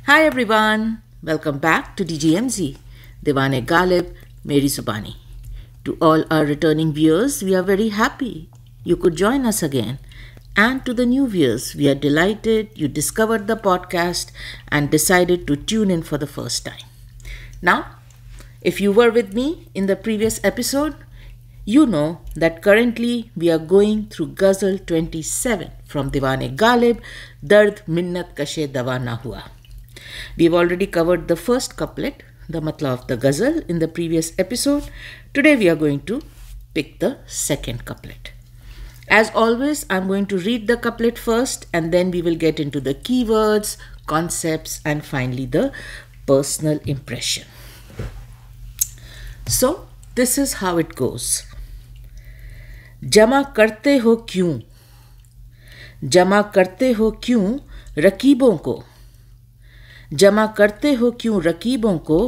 Hi everyone, welcome back to DGMZ, Diwane Galib, Meri Subani. To all our returning viewers, we are very happy you could join us again. And to the new viewers, we are delighted you discovered the podcast and decided to tune in for the first time. Now, if you were with me in the previous episode, you know that currently we are going through Ghazal 27 from Diwane Galib, Dard Minnat Kashe Dawa Na Hua. We've already covered the first couplet, the matla of the ghazal, in the previous episode. Today we are going to pick the second couplet. As always, I'm going to read the couplet first and then we will get into the keywords, concepts and finally the personal impression. So, this is how it goes. जमा करते हो क्यों? जमा करते हो क्यों रकीबों को? जमा करते हो क्यों रकीबों को?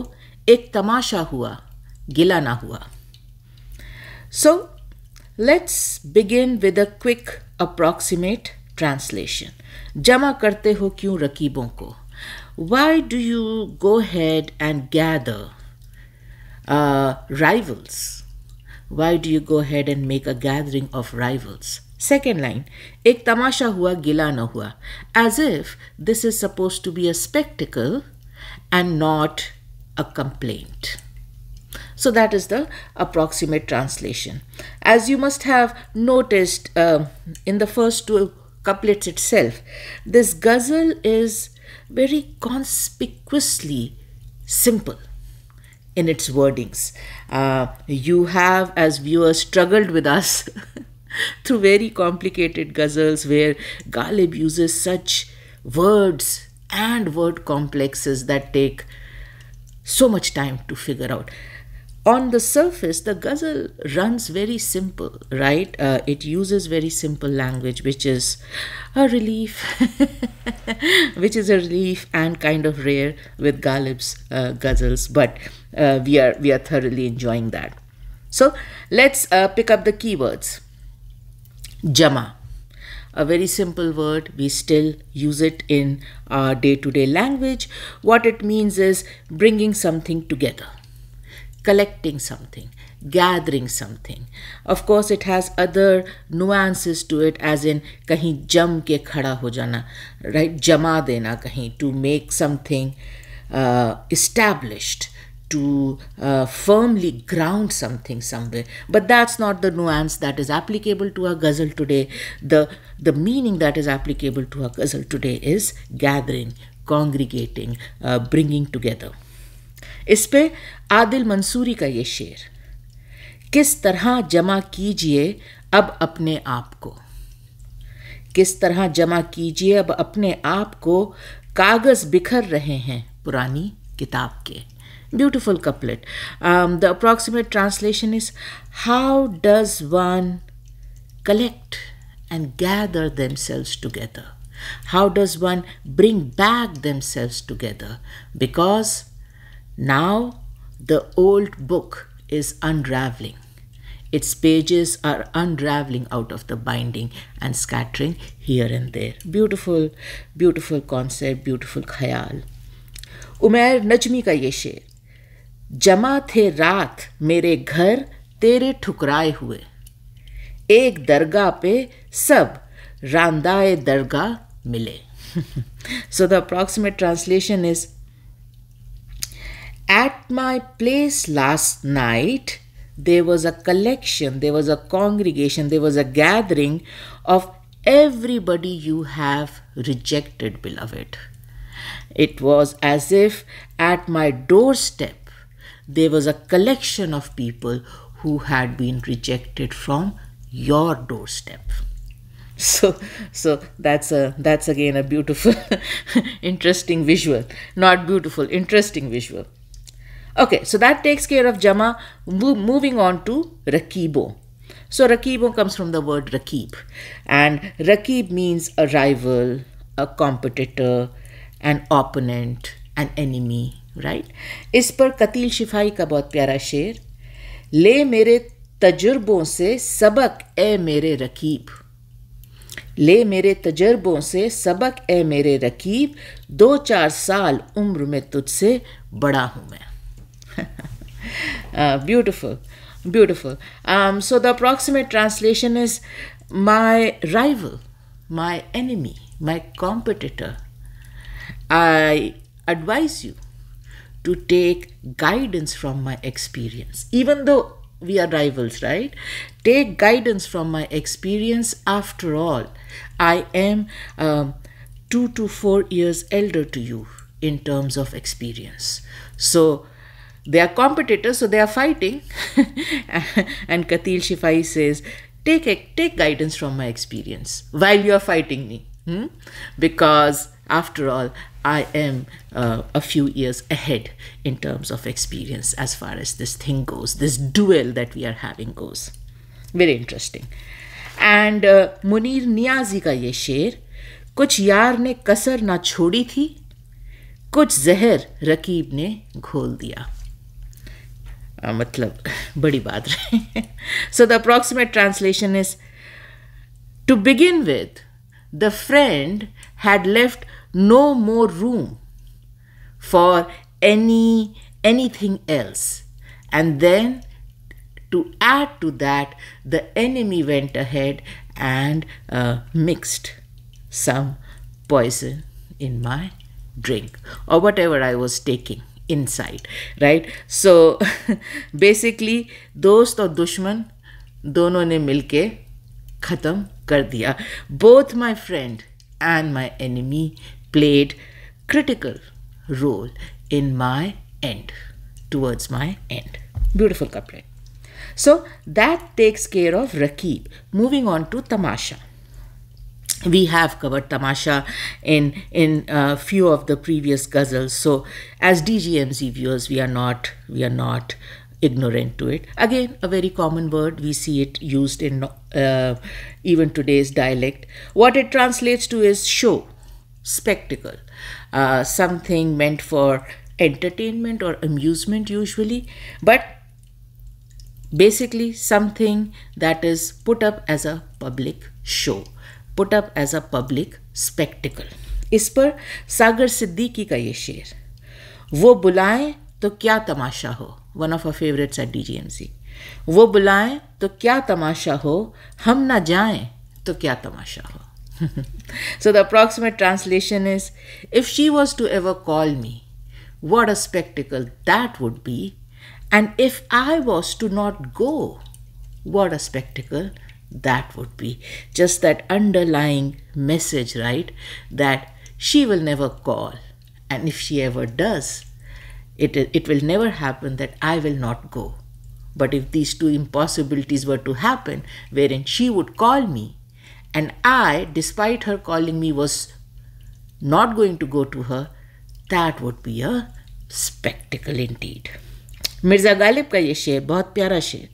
एक तमाशा हुआ, गिला ना हुआ. So, let's begin with a quick approximate translation. जमा करते हो क्यों रकीबों को? Why do you go ahead and gather rivals? Why do you go ahead and make a gathering of rivals? Second line, एक तमाशा हुआ गिला न हुआ, as if this is supposed to be a spectacle and not a complaint. So that is the approximate translation. As you must have noticed in the first two couplets itself, this ghazal is very conspicuously simple in its wordings. You have, as viewers, struggled with us through very complicated ghazals where Galib uses such words and word complexes that take so much time to figure out. On the surface, the ghazal runs very simple, right? It uses very simple language, which is a relief, which is a relief and kind of rare with Galib's ghazals, but we are thoroughly enjoying that. So let's pick up the keywords. Jama, a very simple word. We still use it in our day-to-day language. What it means is bringing something together, collecting something, gathering something. Of course, it has other nuances to it, as in kahin jam ke khada ho jana, right? Jama dena kahin, to make something established, to firmly ground something somewhere. But that's not the nuance that is applicable to our ghazal today. The meaning that is applicable to our ghazal today is gathering, congregating, bringing together. इस पे आदिल मंसूरी का ये शेर, किस तरह जमा कीजिए अब अपने आप को, किस तरह जमा कीजिए अब अपने आप को, कागज बिखर रहे हैं पुरानी किताब के. Beautiful couplet. The approximate translation is, how does one collect and gather themselves together? How does one bring back themselves together? Because now the old book is unraveling. Its pages are unraveling out of the binding and scattering here and there. Beautiful, beautiful concept, beautiful khayal. Umair Najmi का ये शेर, जमा थे रात मेरे घर तेरे ठुकराए हुए, एक दरगाह पे सब रांदाए दरगाह मिले. So the approximate translation is, at my place last night, there was a collection, there was a congregation, there was a gathering of everybody you have rejected, beloved. It was as if at my doorstep, there was a collection of people who had been rejected from your doorstep. So that's again a beautiful, interesting visual. Not beautiful, interesting visual. Okay, so that takes care of Jama. Moving on to Rakibo. So Rakibo comes from the word Rakib. And Rakib means a rival, a competitor, an opponent, an enemy, right? इस पर कतील शिफाई का बहुत प्यारा शेर, ले मेरे तजुर्बों से सबक ए मेरे रकीब, ले मेरे तजर्बों से सबक ए मेरे रकीब, 2-4 साल उम्र में तुझसे बड़ा हूँ मैं. Beautiful, beautiful. So the approximate translation is my rival, my enemy, my competitor. I advise you to take guidance from my experience, even though we are rivals, right? Take guidance from my experience. After all, I am 2 to 4 years elder to you in terms of experience. So they are competitors, so they are fighting. And Katil Shifai says, take guidance from my experience while you are fighting me. Because after all, I am a few years ahead in terms of experience as far as this thing goes, this duel that we are having goes. Very interesting. And Munir Niazi का ये शेर, कुछ यार ने कसर ना छोड़ी थी, कुछ जहर रकीब ने घोल दिया. मतलब बड़ी बात रही. So the approximate translation is, to begin with, the friend had left no more room for anything else, and then to add to that, the enemy went ahead and mixed some poison in my drink or whatever I was taking inside, right? So basically दोस्त और दुश्मन दोनों ने मिलके खत्म कर दिया. Both my friend and my enemy played critical role in my end, towards my end. Beautiful couplet. So that takes care of Rakib. Moving on to Tamasha. We have covered Tamasha in a few of the previous ghazals. So as DGMZ viewers, we are not ignorant to it. Again, a very common word. We see it used in even today's dialect. What it translates to is show, spectacle, something meant for entertainment or amusement usually, but basically something that is put up as a public show, put up as a public spectacle. इस पर सागर सिद्दीकी का ये शेर, वो बुलाएं तो क्या तमाशा हो, one of our favorites at DGMZ. वो बुलाएं तो क्या तमाशा हो, हम ना जाएं तो क्या तमाशा हो. So the approximate translation is, if she was to ever call me, what a spectacle that would be. And if I was to not go, what a spectacle that would be. Just that underlying message, right? That she will never call. And if she ever does, it will never happen that I will not go. But if these two impossibilities were to happen, wherein she would call me, and I, despite her calling me, was not going to go to her, that would be a spectacle indeed. Mirza Ghalib का ये शेर बहुत प्यारा शेर,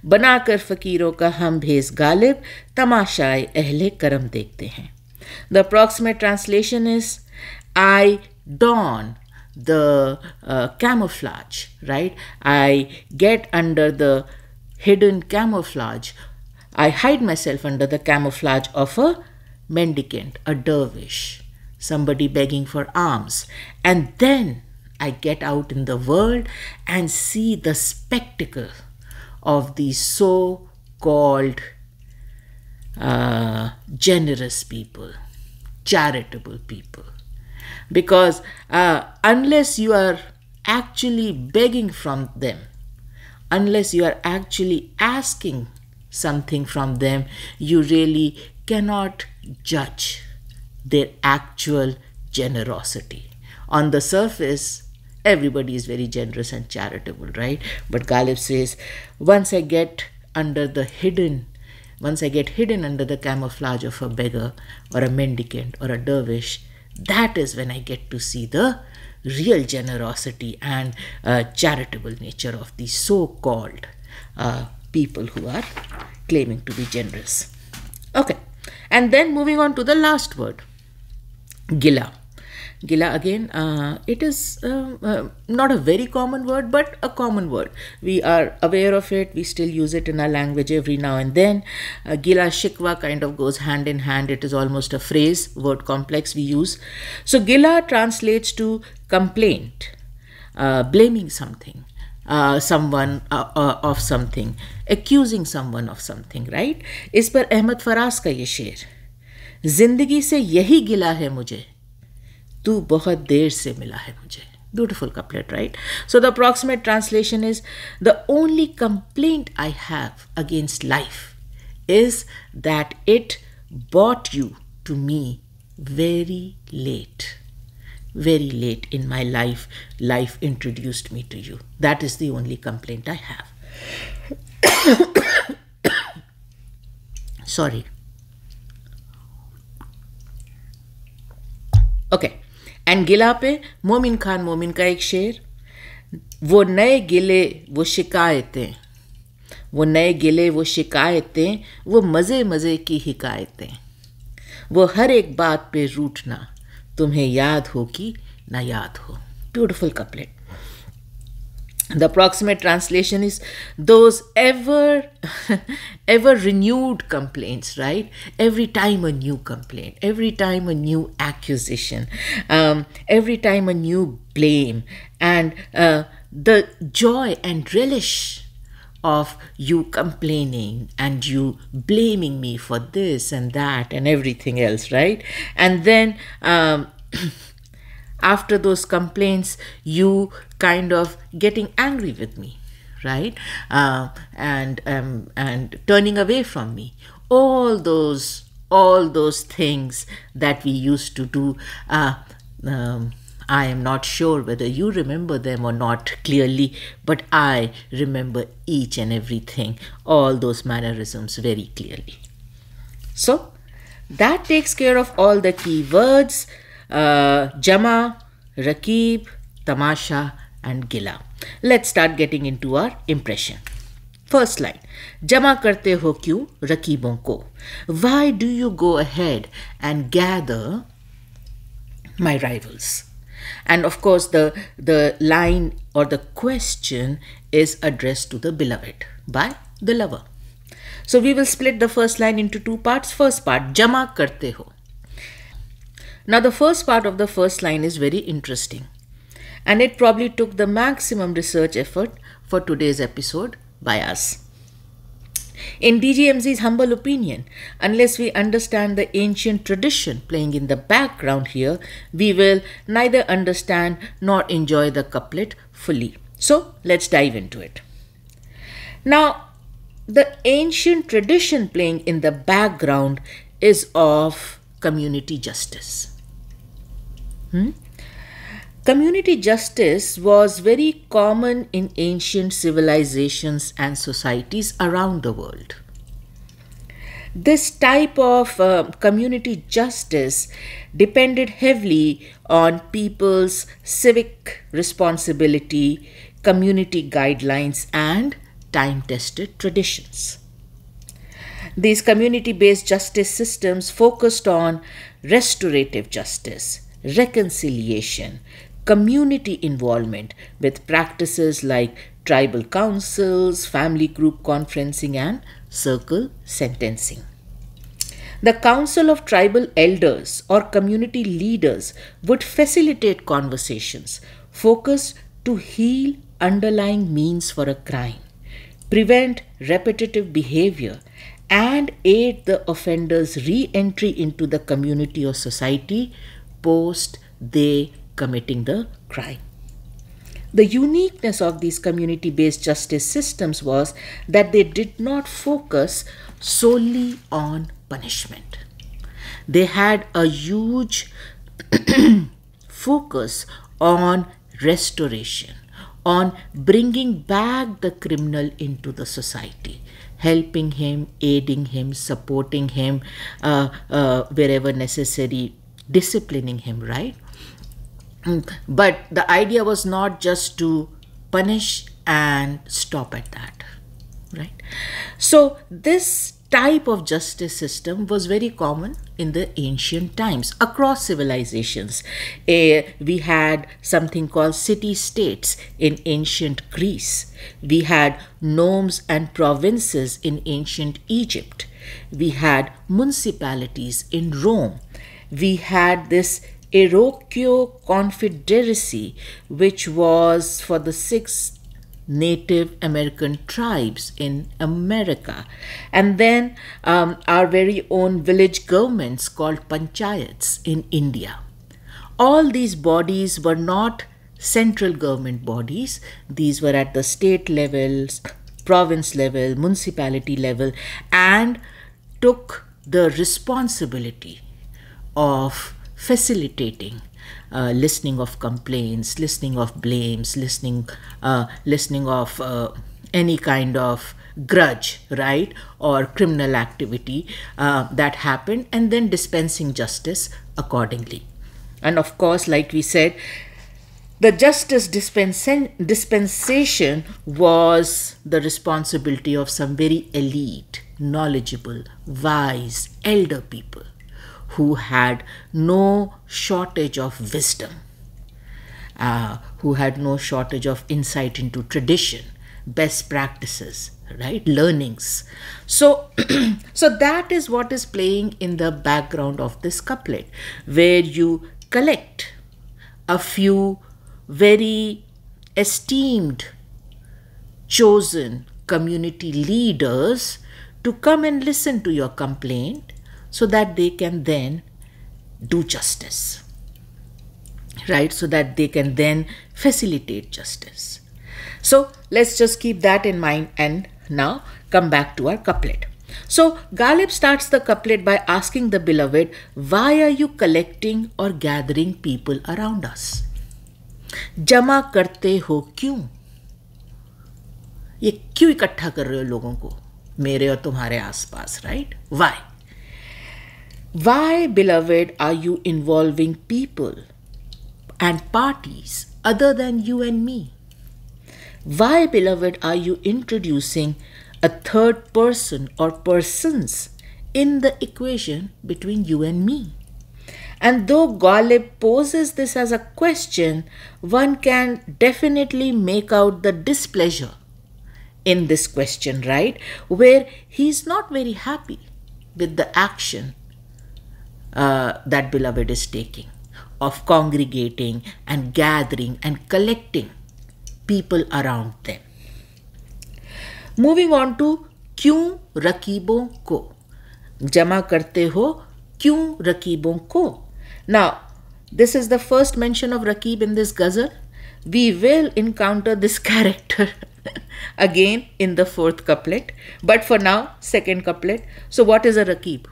बनाकर फ़कीरों का हम भेस गालिब, तमाशाए अहले करम देखते हैं. The approximate translation is, I don the camouflage, right? I get under the hidden camouflage. I hide myself under the camouflage of a mendicant, a dervish, somebody begging for alms. And then I get out in the world and see the spectacle of these so-called generous people, charitable people. Because unless you are actually begging from them, unless you are actually asking something from them, you really cannot judge their actual generosity. On the surface, everybody is very generous and charitable, right? But Ghalib says, once I get hidden under the camouflage of a beggar or a mendicant or a dervish, that is when I get to see the real generosity and charitable nature of these so-called people who are claiming to be generous. Okay, and then moving on to the last word, Gila. Gila again, it is not a very common word, but a common word. We are aware of it. We still use it in our language every now and then. Gila shikwa kind of goes hand in hand. It is almost a phrase, word complex we use. So gila translates to complaint, blaming something. Someone of something, accusing someone of something, right? इस पर अहमद फराज का ये शेर, जिंदगी से यही गिला है मुझे, तू बहुत देर से मिला है मुझे. Beautiful couplet, right? So the approximate translation is, the only complaint I have against life is that it brought you to me very late. Very late in my life, life introduced me to you. That is the only complaint I have. Sorry. Okay. And गिला पे मोमिन खान मोमिन का एक शेर, वो नए गिले वो शिकायतें, वो नए गिले वो शिकायतें, वो मज़े मज़े की हिकायतें, वो हर एक बात पे रूठना, तुम्हें याद हो कि ना याद हो. Beautiful couplet. The approximate translation is, those ever renewed complaints, right? Every time a new complaint, every time a new accusation, every time a new blame, and the joy and relish of you complaining and you blaming me for this and that and everything else, right? And then after those complaints, you kind of getting angry with me, right? And turning away from me. All those things that we used to do. I am not sure whether you remember them or not clearly, but I remember each and everything, all those mannerisms very clearly. So that takes care of all the key words, Jama, Rakib, Tamasha and Gila. Let's start getting into our impression. First line, Jama karte ho kyun rakibon ko? Why do you go ahead and gather my rivals? And of course, the line or the question is addressed to the beloved by the lover. So we will split the first line into two parts. First part, Jama karte ho. Now the first part of the first line is very interesting, and it probably took the maximum research effort for today's episode by us. In DGMZ's humble opinion, unless we understand the ancient tradition playing in the background here, we will neither understand nor enjoy the couplet fully. So let's dive into it. Now, the ancient tradition playing in the background is of community justice. Community justice was very common in ancient civilizations and societies around the world. This type of community justice depended heavily on people's civic responsibility, community guidelines, and time-tested traditions. These community-based justice systems focused on restorative justice, reconciliation, community involvement with practices like tribal councils, family group conferencing, and circle sentencing. The council of tribal elders or community leaders would facilitate conversations focused to heal underlying means for a crime, prevent repetitive behavior, and aid the offender's re-entry into the community or society post they committing the crime. The uniqueness of these community-based justice systems was that they did not focus solely on punishment. They had a huge focus on restoration, on bringing back the criminal into the society, helping him, aiding him, supporting him wherever necessary, disciplining him, right? But the idea was not just to punish and stop at that, right? So this type of justice system was very common in the ancient times across civilizations. We had something called city-states in ancient Greece. We had nomes and provinces in ancient Egypt. We had municipalities in Rome. We had this Iroquois Confederacy, which was for the 6 Native American tribes in America. And then our very own village governments called panchayats in India. All these bodies were not central government bodies. These were at the state levels, province level, municipality level, and took the responsibility of facilitating listening of complaints, listening of blames, listening of any kind of grudge, right, or criminal activity that happened, and then dispensing justice accordingly. And of course, like we said, the justice dispensation was the responsibility of some very elite, knowledgeable, wise, elder people who had no shortage of wisdom, who had no shortage of insight into tradition, best practices, right, learnings. So, so that is what is playing in the background of this couplet, where you collect a few very esteemed, chosen community leaders to come and listen to your complaint, so that they can then do justice, right? So that they can then facilitate justice. So let's just keep that in mind and now come back to our couplet. So Ghalib starts the couplet by asking the beloved, why are you collecting or gathering people around us? जमा करते हो क्यों? ये क्यों इकट्ठा कर रहे हो लोगों को मेरे और तुम्हारे आसपास, right? Why? Why, beloved, are you involving people and parties other than you and me? Why, beloved, are you introducing a third person or persons in the equation between you and me? And though Ghalib poses this as a question, one can definitely make out the displeasure in this question, right? Where he's not very happy with the action that beloved is taking of congregating and gathering and collecting people around them. Moving on to क्यों रकीबों को जमा करते हो क्यों रकीबों को. Now, this is the first mention of Rakib in this ghazal. We will encounter this character again in the 4th couplet, but for now, 2nd couplet. So what is a Rakib?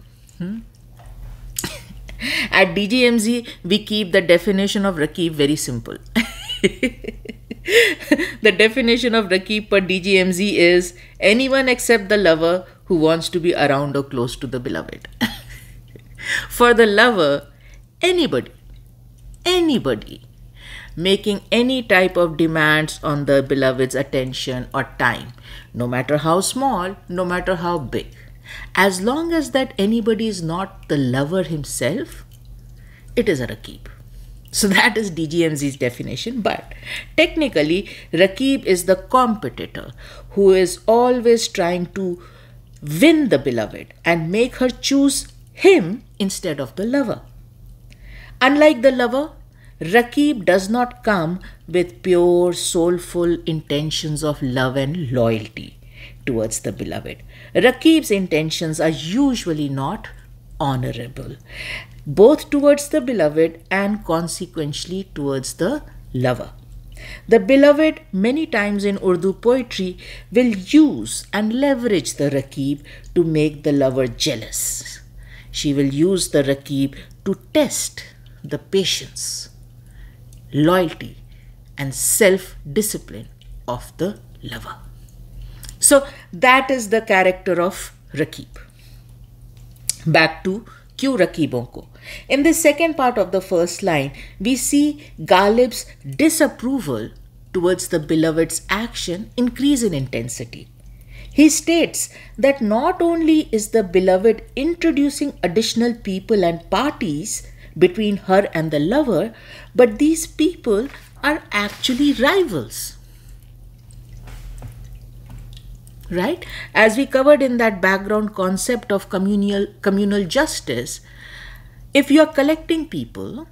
At DGMZ, we keep the definition of Rakib very simple. The definition of Rakib per DGMZ is anyone except the lover who wants to be around or close to the beloved. For the lover, anybody making any type of demands on the beloved's attention or time, no matter how small, no matter how big, as long as that anybody is not the lover himself, it is a Rakib. So that is DGMZ's definition, but technically Rakib is the competitor who is always trying to win the beloved and make her choose him instead of the lover. Unlike the lover, Rakib does not come with pure soulful intentions of love and loyalty towards the beloved. Rakib's intentions are usually not honorable, both towards the beloved and consequently towards the lover. The beloved many times in Urdu poetry will use and leverage the Rakib to make the lover jealous. She will use the Rakib to test the patience, loyalty and self-discipline of the lover. So that is the character of Rakib. Back to क्यों रकीबों को. In the second part of the first line, we see Ghalib's disapproval towards the beloved's action increase in intensity. He states that not only is the beloved introducing additional people and parties between her and the lover, but these people are actually rivals. Right? As we covered in that background concept of communal justice, if you are collecting people,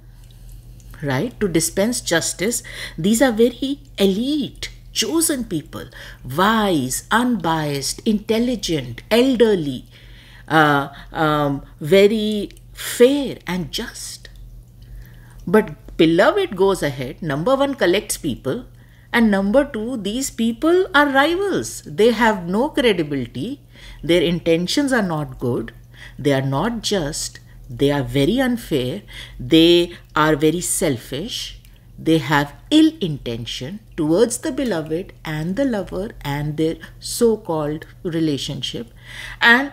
right, to dispense justice, these are very elite, chosen people, wise, unbiased, intelligent, elderly, very fair and just. But beloved goes ahead, number one, collects people, and number two, these people are rivals. They have no credibility, their intentions are not good, they are not just, they are very unfair, they are very selfish, they have ill intention towards the beloved and the lover and their so-called relationship. And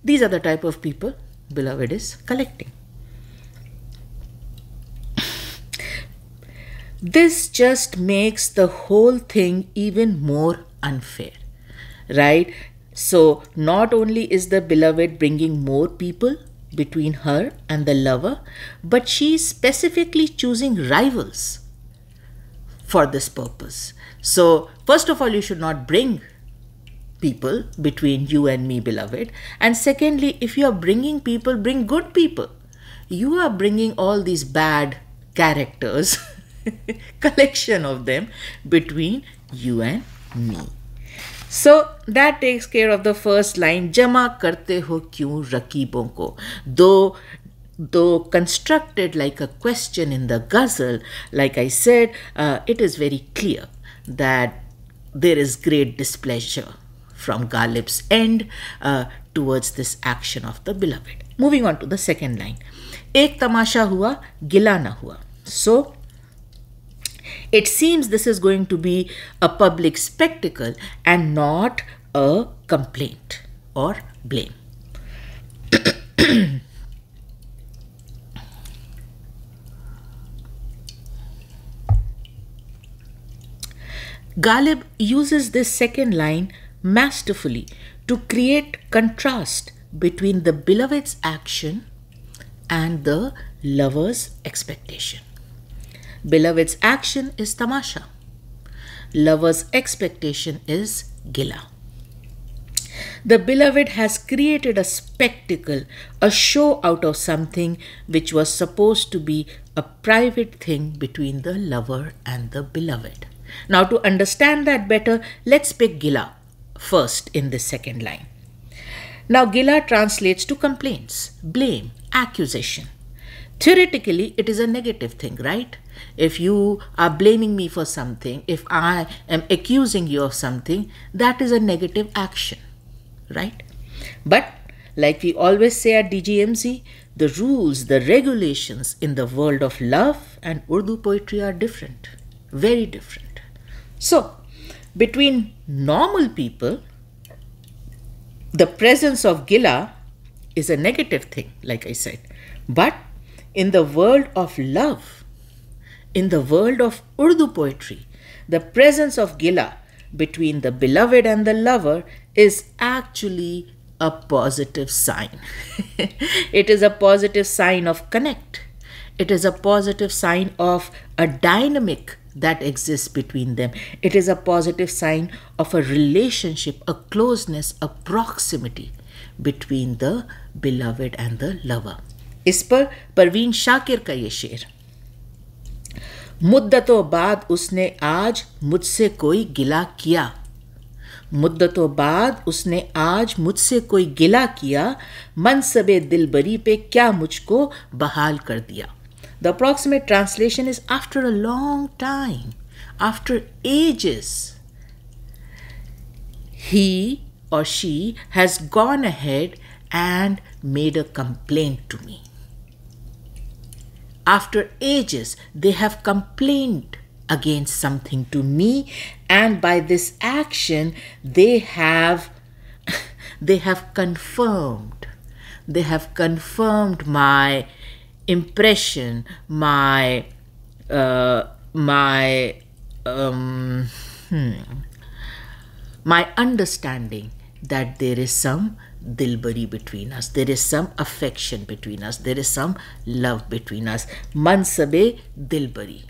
these are the type of people beloved is collecting. This just makes the whole thing even more unfair, right? So, not only is the beloved bringing more people between her and the lover, but she is specifically choosing rivals for this purpose. So, first of all, you should not bring people between you and me, beloved. And secondly, if you are bringing people, bring good people. You are bringing all these bad characters collection of them between you and me. So that takes care of the first line, Jama karte ho kyun rakibon ko. Though constructed like a question in the ghazal, like I said, it is very clear that there is great displeasure from Ghalib's end towards this action of the beloved. Moving on to the second line, Ek tamasha hua, gila na hua. So it seems this is going to be a public spectacle and not a complaint or blame. Ghalib uses this second line masterfully to create contrast between the beloved's action and the lover's expectation. Beloved's action is tamasha. Lover's expectation is gila. The beloved has created a spectacle, a show out of something which was supposed to be a private thing between the lover and the beloved. Now, to understand that better, let's pick gila first in this second line. Now, gila translates to complaints, blame, accusation. Theoretically, it is a negative thing, right? If you are blaming me for something, if I am accusing you of something, that is a negative action, right? But like we always say at DGMZ, the rules, the regulations in the world of love and Urdu poetry are different, very different. So, between normal people, the presence of gila is a negative thing, like I said. But in the world of love, in the world of Urdu poetry, the presence of gila between the beloved and the lover is actually a positive sign. It is a positive sign of connect. It is a positive sign of a dynamic that exists between them. It is a positive sign of a relationship, a closeness, a proximity between the beloved and the lover. इस पर परवीन शाकिर का ये शेर, मुद्दतों बाद उसने आज मुझसे कोई गिला किया, मुद्दतों बाद उसने आज मुझसे कोई गिला किया, मनसबे दिलबरी पे क्या मुझको बहाल कर दिया. The approximate translation is, after a long time, after ages, he or she has gone ahead and made a complaint to me. After ages, they have complained against something to me, and by this action, they have confirmed my impression, my my understanding that there is some dilbari between us, there is some affection between us, there is some love between us. Mansabe dilbari.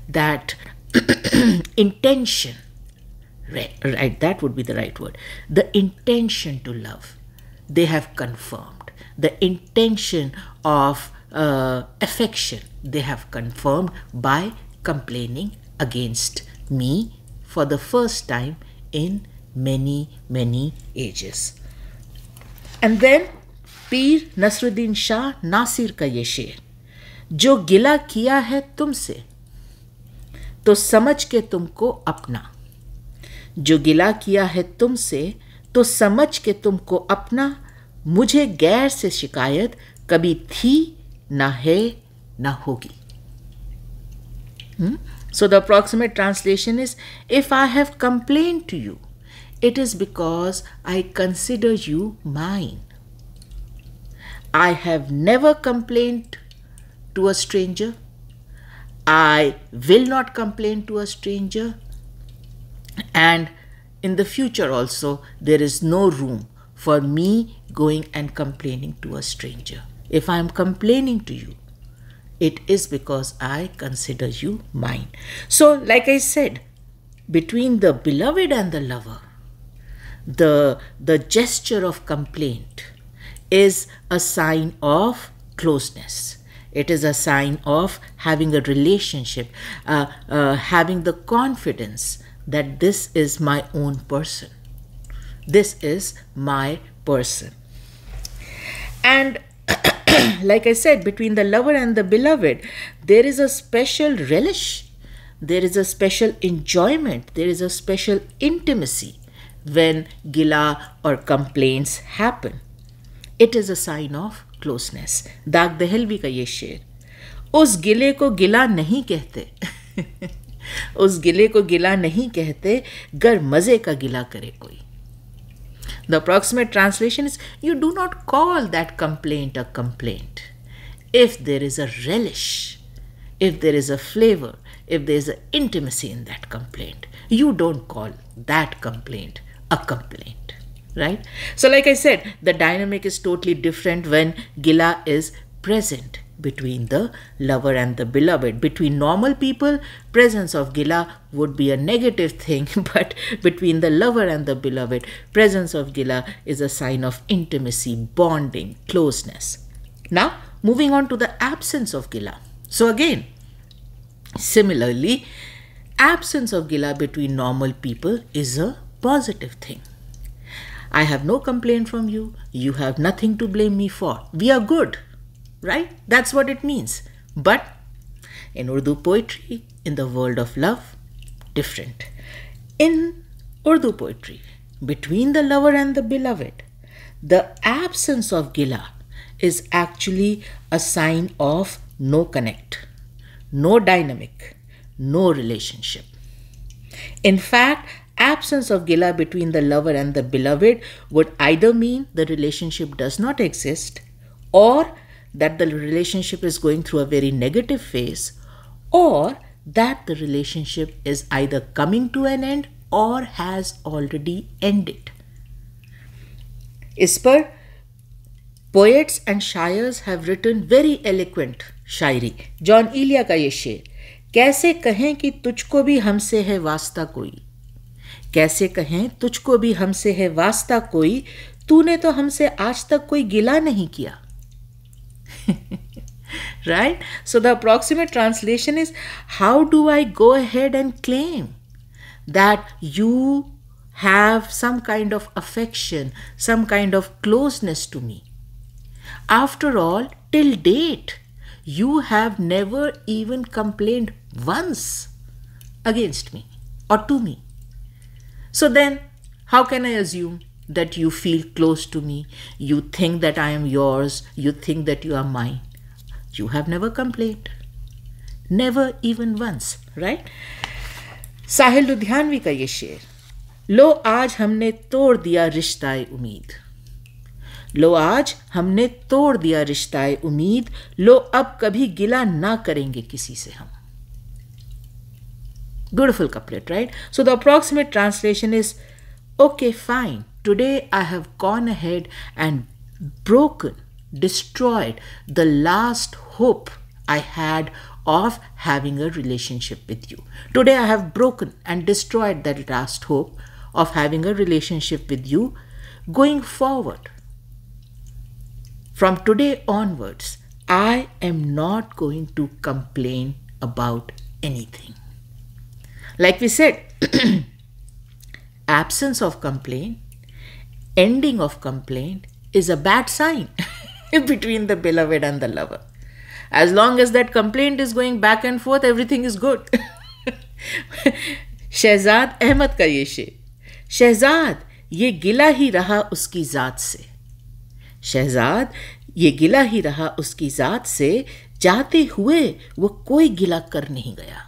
That intention, right, that would be the right word. The intention to love, they have confirmed. The intention of affection, they have confirmed by complaining against me for the first time in many ages. And then पीर नसरुद्दीन शाह नासिर का ये शेर, जो गिला किया है तुमसे तो समझ के तुमको अपना, जो गिला किया है तुमसे तो समझ के तुमको अपना, मुझे गैर से शिकायत कभी थी ना है ना होगी. So the approximate translation is, if I have complained to you, it is because I consider you mine. I have never complained to a stranger. I will not complain to a stranger. And in the future also, there is no room for me going and complaining to a stranger. If I am complaining to you, it is because I consider you mine. So, like I said, between the beloved and the lover, the gesture of complaint is a sign of closeness. It is a sign of having a relationship, having the confidence that this is my own person. This is my person. And like I said, between the lover and the beloved, there is a special relish, there is a special enjoyment, there is a special intimacy when gila or complaints happen. It is a sign of closeness. Dag Dehelvi ka ye शेर, उस गिले को गिला नहीं कहते उस गिले को गिला नहीं कहते, गर मजे का गिला करे कोई. The approximate translation is, you do not call that complaint a complaint if there is a relish, if there is a flavor, if there is an intimacy in that complaint. You don't call that complaint a complaint, right? So like I said, the dynamic is totally different when gila is present between the lover and the beloved. Between normal people, presence of gila would be a negative thing, but between the lover and the beloved, presence of gila is a sign of intimacy, bonding, closeness. Now, moving on to the absence of gila. So again, similarly, absence of gila between normal people is a positive thing. I have no complaint from you. You have nothing to blame me for. We are good. Right? That's what it means. But in Urdu poetry, in the world of love, different. In Urdu poetry, between the lover and the beloved, the absence of gila is actually a sign of no connect, no dynamic, no relationship. In fact, absence of gila between the lover and the beloved would either mean the relationship does not exist, or that the relationship is going through a very negative phase, or that the relationship is either coming to an end or has already ended. इस पर poets and shayars have written very eloquent shayari. Jaun Elia का ये शेर, कैसे कहें कि तुझको भी हमसे है वास्ता कोई, कैसे कहें तुझको भी हमसे है वास्ता कोई, तूने तो हमसे आज तक कोई गिला नहीं किया. Right? So the approximate translation is, how do I go ahead and claim that you have some kind of affection, some kind of closeness to me? After all, till date, you have never even complained once against me or to me. So then, how can I assume that you feel close to me, you think that I am yours, you think that you are mine? You have never complained. Never even once, right? साहिल लुधियानवी का ये शेर, लो आज हमने तोड़ दिया रिश्ताए उम्मीद, लो आज हमने तोड़ दिया रिश्ताए उम्मीद, लो अब कभी गिला ना करेंगे किसी से हम. Beautiful couplet, right? So the approximate translation is, Okay, fine. Today I have gone ahead and destroyed the last hope I had of having a relationship with you. Today I have broken and destroyed that last hope of having a relationship with you. Going forward, from today onwards, I am not going to complain about anything. Like we said, absence of complaint, ending of complaint is a bad sign between the beloved and the lover. As long as that complaint is going back and forth, everything is good. Shahzad Ahmad का ये शेर, शहजाद ये गिला ही रहा उसकी जात से, शहजाद ये गिला ही रहा उसकी जात से, जाते हुए वो कोई गिला कर नहीं गया.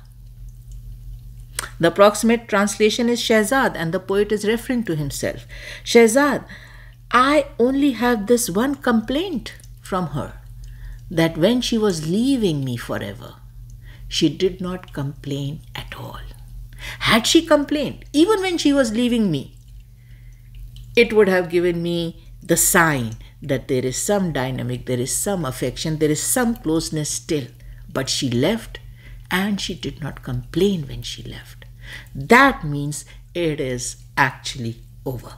The approximate translation is Shahzad, and the poet is referring to himself. Shahzad, I only have this one complaint from her, that when she was leaving me forever, she did not complain at all. Had she complained, even when she was leaving me, it would have given me the sign that there is some dynamic, there is some affection, there is some closeness still. But she left, and she did not complain when she left. That means it is actually over.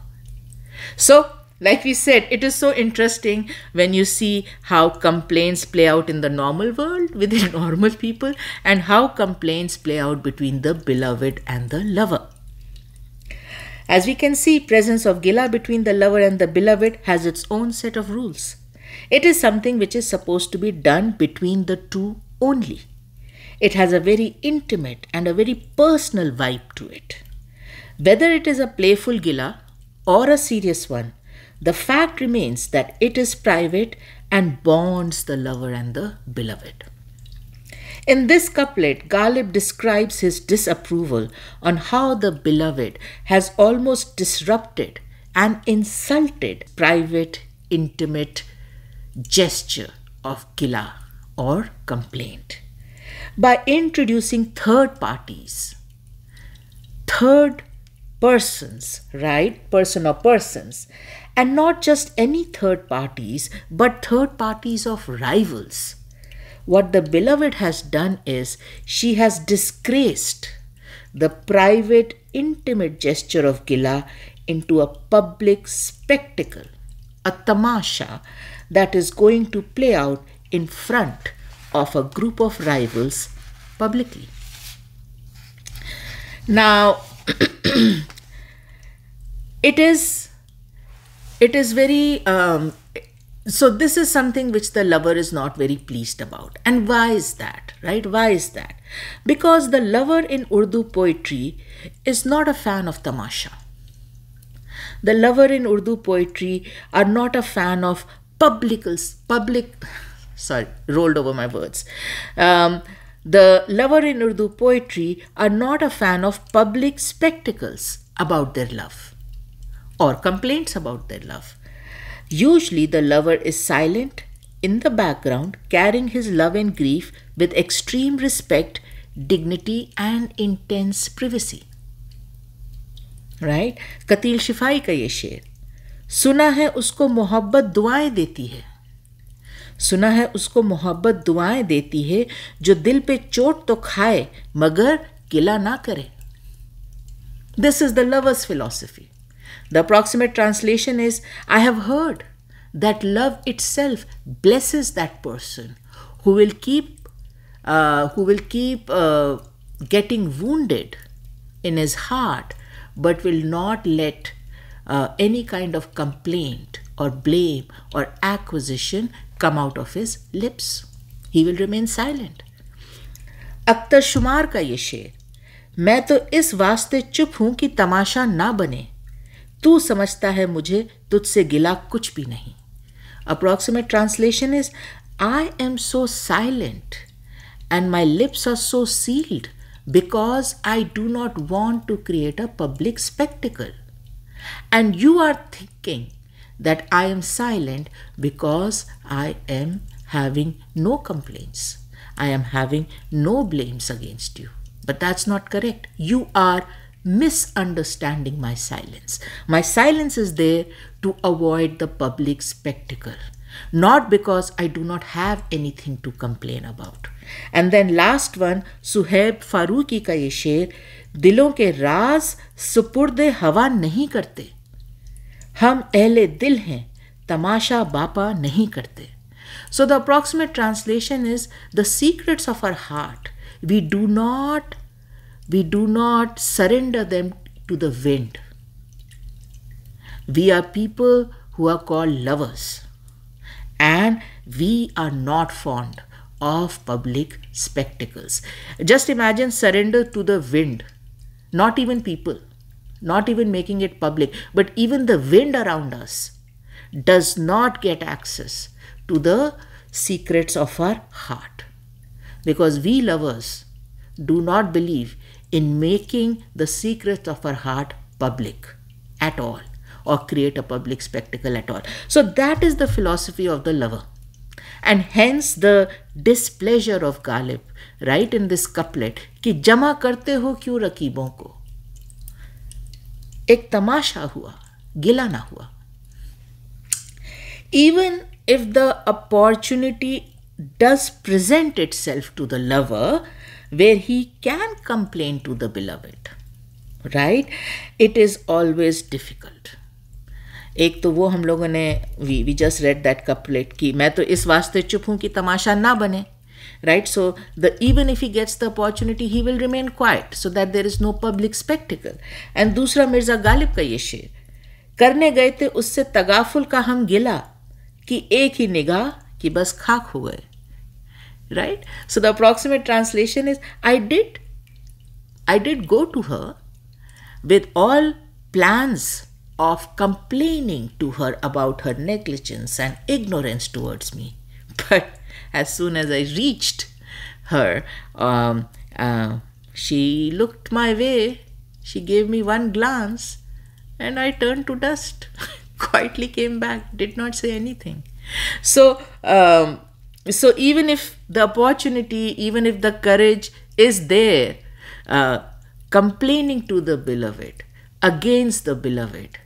So, like we said, it is so interesting when you see how complaints play out in the normal world within normal people, and how complaints play out between the beloved and the lover. As we can see, presence of gila between the lover and the beloved has its own set of rules. It is something which is supposed to be done between the two only. It has a very intimate and a very personal vibe to it. Whether it is a playful gila or a serious one, the fact remains that it is private and bonds the lover and the beloved. In this couplet, Ghalib describes his disapproval on how the beloved has almost disrupted and insulted private, intimate gesture of gila or complaint by introducing third parties, third persons, right? Person or persons. And not just any third parties, but third parties of rivals. What the beloved has done is she has disgraced the private, intimate gesture of gila into a public spectacle, a tamasha that is going to play out in front of a group of rivals publicly. Now, it is very, so this is something which the lover is not very pleased about. And why is that, right? Why is that? Because the lover in Urdu poetry is not a fan of tamasha. The lover in Urdu poetry are not a fan of rolled over my words. The lover in Urdu poetry are not a fan of public spectacles about their love or complaints about their love. Usually the lover is silent in the background, carrying his love and grief with extreme respect, dignity and intense privacy. Right? Qateel Shifai का ये शेर, सुना है उसको मोहब्बत दुआएं देती है, सुना है उसको मोहब्बत दुआएं देती है, जो दिल पे चोट तो खाए मगर गिला ना करे. This is the lover's philosophy. The approximate translation is, I have heard that love itself blesses that person who will keep getting wounded in his heart, but will not let any kind of complaint or blame or accusation come out of his lips. He will remain silent. Akhtar शुमार का ये शेर, मैं तो इस वास्ते चुप हूं कि तमाशा ना बने, तू समझता है मुझे तुझसे गिला कुछ भी नहीं. Approximate translation is, I am so silent and my lips are so sealed because I do not want to create a public spectacle. And you are thinking that I am silent because I am having no complaints. I am having no blames against you. But that's not correct. You are misunderstanding my silence. My silence is there to avoid the public spectacle, not because I do not have anything to complain about. And then last one, Suhaib Farooqui का ये शेर, दिलों के राज सुपुर्दे हवा नहीं करते, हम अहले दिल हैं तमाशा बापा नहीं करते. So the approximate translation is, the secrets of our heart, we do not surrender them to the wind. We are people who are called lovers, and we are not fond of public spectacles. Just imagine surrender to the wind, not even people, not even making it public, but even the wind around us does not get access to the secrets of our heart, because we lovers do not believe in making the secrets of our heart public at all, or create a public spectacle at all. So that is the philosophy of the lover, and hence the displeasure of Ghalib right in this couplet कि जमा करते हो क्यों रकीबों को, एक तमाशा हुआ गिला ना हुआ. Even if the opportunity does present itself to the lover where he can complain to the beloved, right, it is always difficult. एक तो वो हम लोगों ने we just read that couplet कि मैं तो इस वास्ते चुप हूँ कि तमाशा ना बने, right? So even if he gets the opportunity, he will remain quiet so that there is no public spectacle. And दूसरा मिर्जा गालिब का ये शेर, करने गए थे उससे तगाफुल का हम गिला कि एक ही निगाह कि बस खाक हो गए, right? So the approximate translation is, I did go to her with all plans of complaining to her about her negligence and ignorance towards me, but as soon as I reached her, she looked my way, she gave me one glance, and I turned to dust. Quietly came back, did not say anything. So even if the opportunity, even if the courage is there, complaining to the beloved, against the beloved,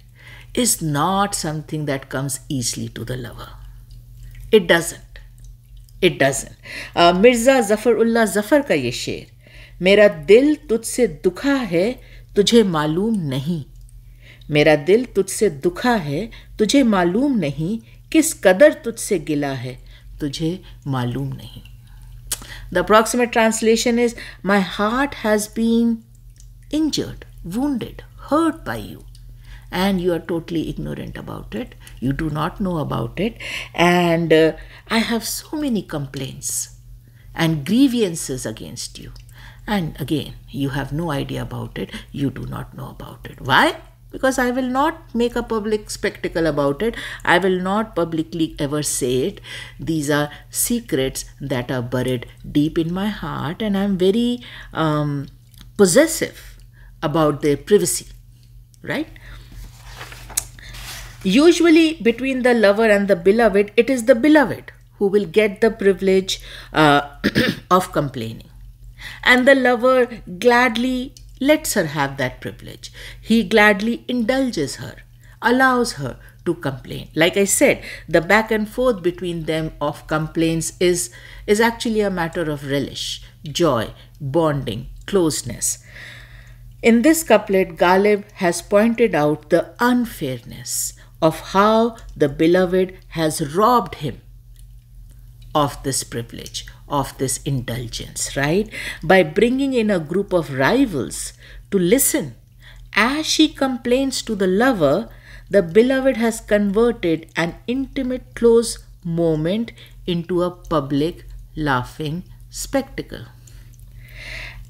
is not something that comes easily to the lover. It doesn't. Mirza Zafarullah Zafar का ये शेर, मेरा दिल तुझसे दुखा है तुझे मालूम नहीं, मेरा दिल तुझसे दुखा है तुझे मालूम नहीं, किस कदर तुझसे गिला है तुझे मालूम नहीं. The approximate translation is, my heart has been injured, wounded, hurt by you, and you are totally ignorant about it. You do not know about it. And I have so many complaints and grievances against you. And again, you have no idea about it. You do not know about it. Why? Because I will not make a public spectacle about it. I will not publicly ever say it. These are secrets that are buried deep in my heart, and I'm very possessive about their privacy, right? Usually between the lover and the beloved, it is the beloved who will get the privilege of complaining. And the lover gladly lets her have that privilege. He gladly indulges her, allows her to complain. Like I said, the back and forth between them of complaints is actually a matter of relish, joy, bonding, closeness. In this couplet, Ghalib has pointed out the unfairness of how the beloved has robbed him of this privilege, of this indulgence, right? By bringing in a group of rivals to listen. As she complains to the lover, the beloved has converted an intimate, close moment into a public, laughing spectacle.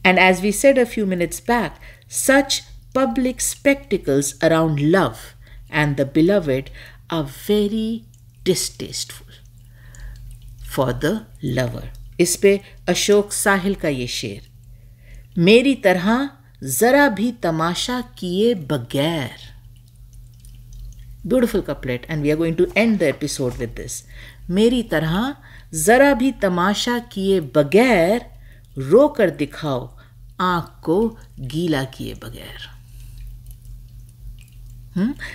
And as we said a few minutes back, such public spectacles around love and the beloved are very distasteful for the lover. इस पे अशोक साहिल का ये शेर, मेरी तरह जरा भी तमाशा किए बगैर. Beautiful couplet, and we are going to end the episode with this. मेरी तरह जरा भी तमाशा किए बगैर रो कर दिखाओ आँख को गीला किए बगैर.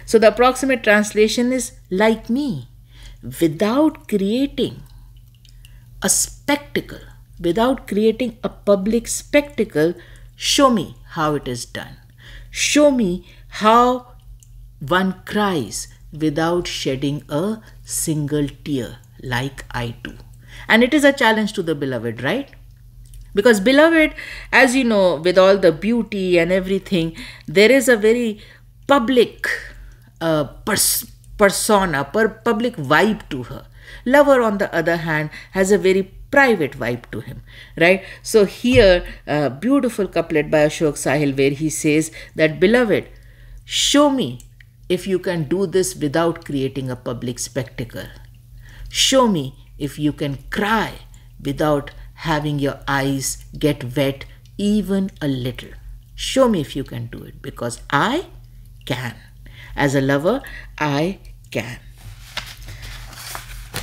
So the approximate translation is like me, without creating a spectacle, without creating a public spectacle, show me how it is done. Show me how one cries without shedding a single tear like I do. And it is a challenge to the beloved, right? Because beloved, as you know, with all the beauty and everything, there is a very public persona, public vibe to her. Lover, on the other hand, has a very private vibe to him, right? So here, a beautiful couplet by Ashok Sahil where he says that, beloved, show me if you can do this without creating a public spectacle. Show me if you can cry without having your eyes get wet even a little. Show me if you can do it, because I can. As a lover, I can.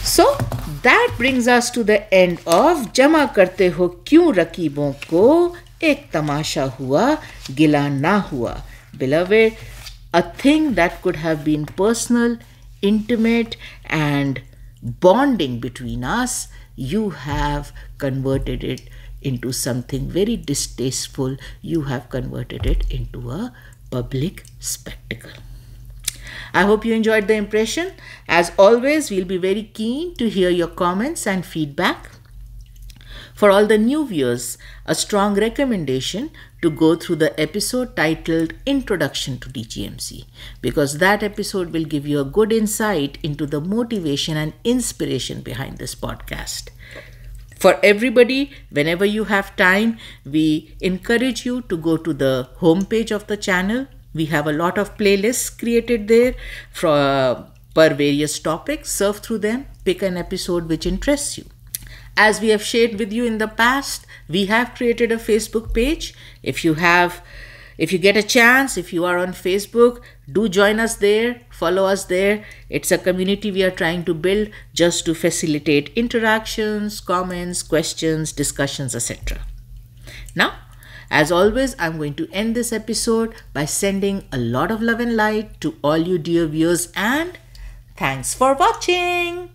So that brings us to the end of जमा करते हो क्यों रकीबों को, एक तमाशा हुआ गिला ना हुआ. Beloved, a thing that could have been personal, intimate and bonding between us, you have converted it into something very distasteful. You have converted it into a public spectacle. I hope you enjoyed the impression. As always, we'll be very keen to hear your comments and feedback. For all the new viewers, a strong recommendation to go through the episode titled Introduction to DGMC, because that episode will give you a good insight into the motivation and inspiration behind this podcast. For everybody, whenever you have time, we encourage you to go to the homepage of the channel. We have a lot of playlists created there per various topics. Surf through them, pick an episode which interests you. As we have shared with you in the past, we have created a Facebook page. If you get a chance, if you are on Facebook, do join us there, follow us there. It's a community we are trying to build just to facilitate interactions, comments, questions, discussions, etc. Now, as always, I'm going to end this episode by sending a lot of love and light to all you dear viewers, and thanks for watching.